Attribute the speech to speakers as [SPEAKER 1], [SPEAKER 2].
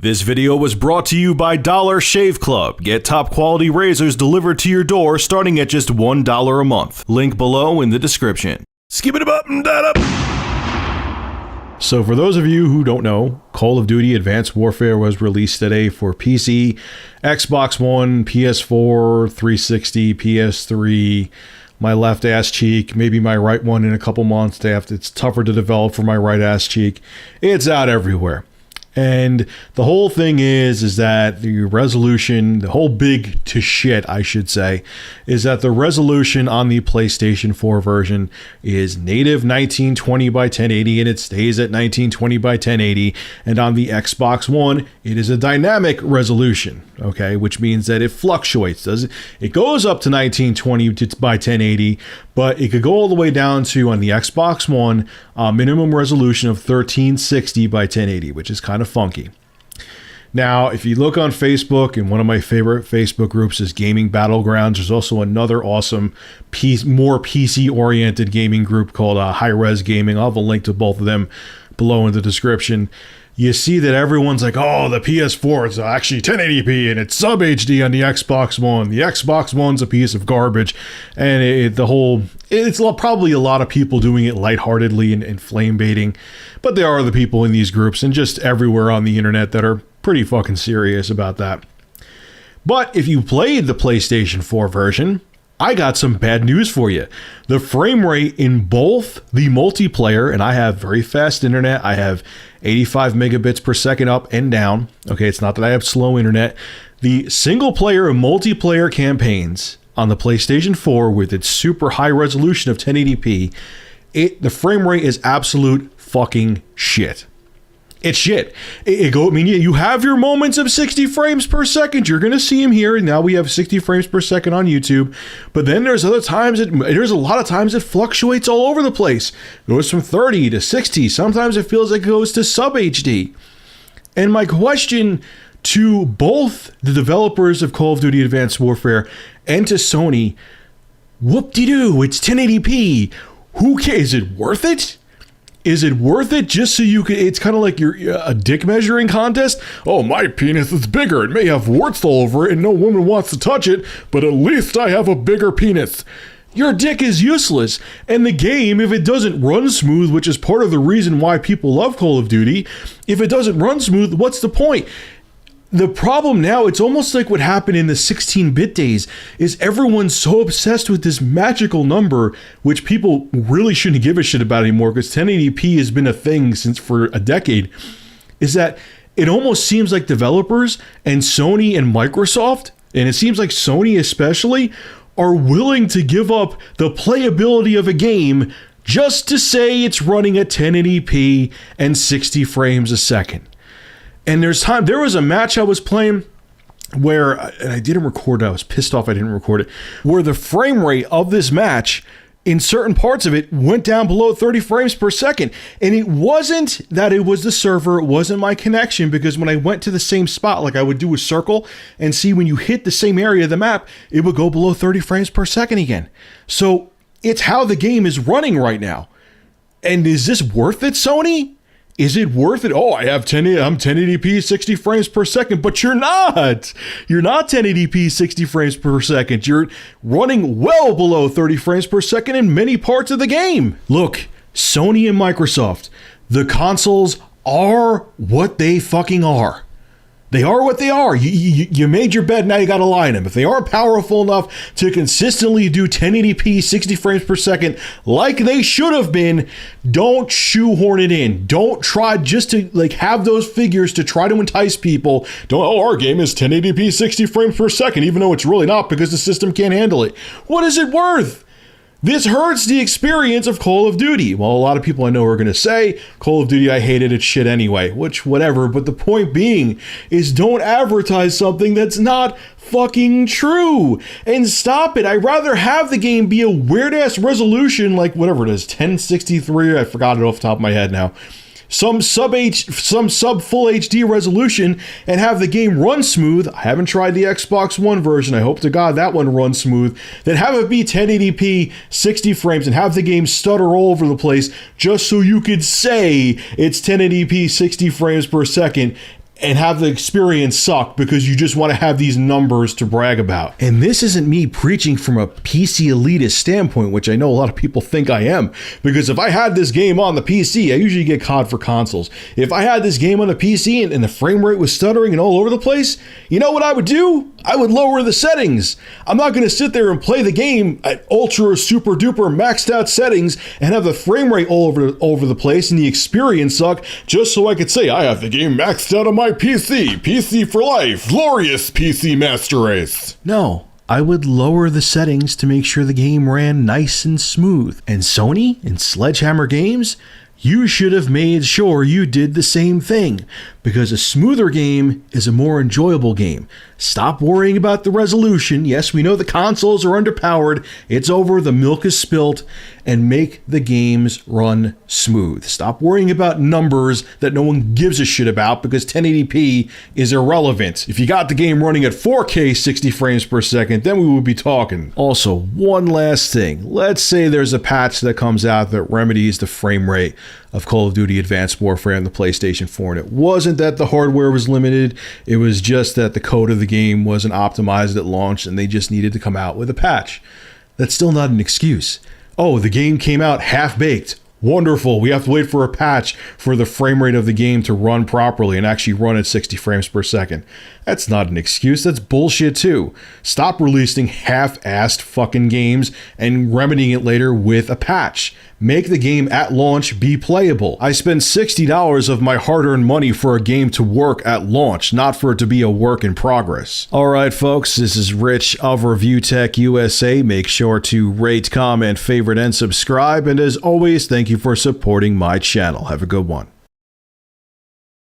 [SPEAKER 1] This video was brought to you by Dollar Shave Club. Get top quality razors delivered to your door starting at just $1 a month. Link below in the description. Skip it up and that up.
[SPEAKER 2] So for those of you who don't know, Call of Duty Advanced Warfare was released today for PC, Xbox One, PS4, 360, PS3, my left ass cheek, maybe my right one in a couple months. It's tougher to develop for my right ass cheek. It's out everywhere. And the whole thing is that the resolution, the whole big to shit, I should say, is that the resolution on the PlayStation 4 version is native 1920 by 1080 and it stays at 1920 by 1080. And on the Xbox One, it is a dynamic resolution, okay, which means that it fluctuates. It goes up to 1920 by 1080, but it could go all the way down to, on the Xbox One, a minimum resolution of 1360 by 1080, which is kind of funky. Now, if you look on Facebook, and one of my favorite Facebook groups is Gaming Battlegrounds, there's also another awesome, more PC-oriented gaming group called High Res Gaming. I'll have a link to both of them below in the description. You see that everyone's like, oh, the PS4 is actually 1080p and it's sub HD on the Xbox One. The Xbox One's a piece of garbage. And it's probably a lot of people doing it lightheartedly and flame baiting. But there are the people in these groups and just everywhere on the internet that are pretty fucking serious about that. But if you played the PlayStation 4 version, I got some bad news for you. The frame rate in both the multiplayer, and I have very fast internet, I have 85 megabits per second up and down. Okay, it's not that I have slow internet. The single player and multiplayer campaigns on the PlayStation 4 with its super high resolution of 1080p, the frame rate is absolute fucking shit. It's shit. You have your moments of 60 frames per second. You're going to see them here. Now we have 60 frames per second on YouTube. But then there's a lot of times it fluctuates all over the place. It goes from 30 to 60. Sometimes it feels like it goes to sub HD. And my question to both the developers of Call of Duty Advanced Warfare and to Sony, whoop-de-doo, it's 1080p. Who cares? Is it worth it? Is it worth it just so you can? It's kind of like a dick measuring contest. Oh, my penis is bigger. It may have warts all over it and no woman wants to touch it, but at least I have a bigger penis. Your dick is useless. And the game, if it doesn't run smooth, which is part of the reason why people love Call of Duty, if it doesn't run smooth, what's the point? The problem now, it's almost like what happened in the 16-bit days, is everyone's so obsessed with this magical number, which people really shouldn't give a shit about anymore, because 1080p has been a thing for a decade, is that it almost seems like developers and Sony and Microsoft, and it seems like Sony especially, are willing to give up the playability of a game just to say it's running at 1080p and 60 frames a second. And there was a match I was playing where, and I didn't record it, I was pissed off I didn't record it, where the frame rate of this match, in certain parts of it, went down below 30 frames per second. And it wasn't that it was the server, it wasn't my connection, because when I went to the same spot, like I would do a circle, and see when you hit the same area of the map, it would go below 30 frames per second again. So it's how the game is running right now. And is this worth it, Sony? Is it worth it? Oh, I'm 1080p 60 frames per second, but you're not. You're not 1080p 60 frames per second. You're running well below 30 frames per second in many parts of the game. Look, Sony and Microsoft, the consoles are what they fucking are. They are what they are. You made your bed, now you gotta lie in them. If they aren't powerful enough to consistently do 1080p 60 frames per second like they should have been, don't shoehorn it in. Don't try just to have those figures to try to entice people. Our game is 1080p 60 frames per second, even though it's really not because the system can't handle it. What is it worth? This hurts the experience of Call of Duty. Well, a lot of people I know are going to say, Call of Duty, I hated its shit anyway, which, whatever. But the point being is don't advertise something that's not fucking true. And stop it. I'd rather have the game be a weird-ass resolution like whatever it is, 1063, I forgot it off the top of my head now. Some sub full HD resolution and have the game run smooth. I haven't tried the Xbox One version. I hope to God that one runs smooth. Then have it be 1080p 60 frames and have the game stutter all over the place just so you could say it's 1080p 60 frames per second and have the experience suck because you just want to have these numbers to brag about. And this isn't me preaching from a PC elitist standpoint, which I know a lot of people think I am, because if I had this game on the PC, I usually get COD for consoles. If I had this game on the PC and the frame rate was stuttering and all over the place, you know what I would do? I would lower the settings. I'm not going to sit there and play the game at ultra, super duper maxed out settings and have the frame rate all over the place and the experience suck just so I could say I have the game maxed out on my PC. PC for life. Glorious PC Master Race. No. I would lower the settings to make sure the game ran nice and smooth. And Sony and Sledgehammer Games, you should have made sure you did the same thing, because a smoother game is a more enjoyable game. Stop worrying about the resolution. Yes, we know the consoles are underpowered. It's over. The milk is spilt. And make the games run smooth. Stop worrying about numbers that no one gives a shit about, because 1080p is irrelevant. If you got the game running at 4K 60 frames per second, then we would be talking. Also, one last thing. Let's say there's a patch that comes out that remedies the frame rate of Call of Duty Advanced Warfare on the PlayStation 4, and it wasn't that the hardware was limited, it was just that the code of the game wasn't optimized at launch and they just needed to come out with a patch. That's still not an excuse. Oh, the game came out half-baked. Wonderful. We have to wait for a patch for the frame rate of the game to run properly and actually run at 60 frames per second. That's not an excuse. That's bullshit too. Stop releasing half-assed fucking games and remedying it later with a patch. Make the game at launch be playable. I spend $60 of my hard-earned money for a game to work at launch, not for it to be a work in progress. Alright folks, this is Rich of Review Tech USA. Make sure to rate, comment, favorite, and subscribe. And as always, thank you for supporting my channel. Have a good one.